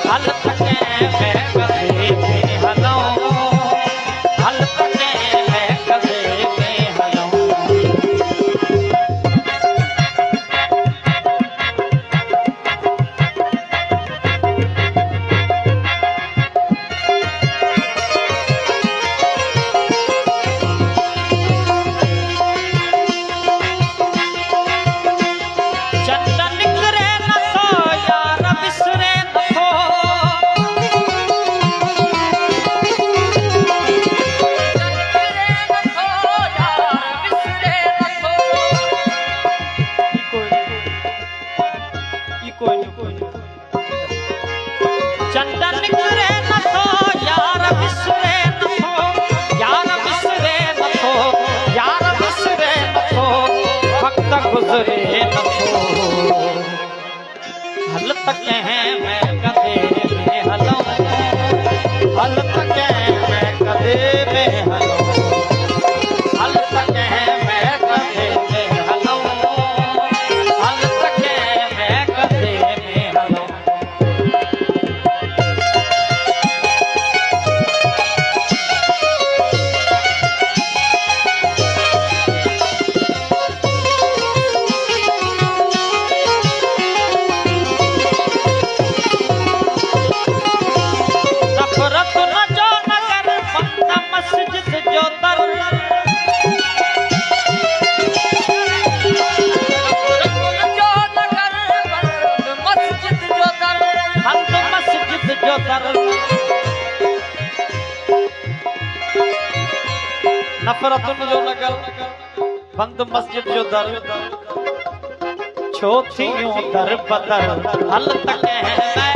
हल थके मैं गधे में हलूं, हल थके मैं गधे में हलूं। चंदन निकरे न थो यार विसरे न थो, यार विसरे न थो, यार विसरे न थो, वक्त गुजरे न थो। हल थके मैं गधे में हलूं, हल थके मैं गधे में हलूं, हल थके मैं गधे में हलूं, हल थके मैं गधे में हलूं। नफरतुन जो नगर बंद मस्जिद जो दर, छो थियूं दर बदर, हल थके मैं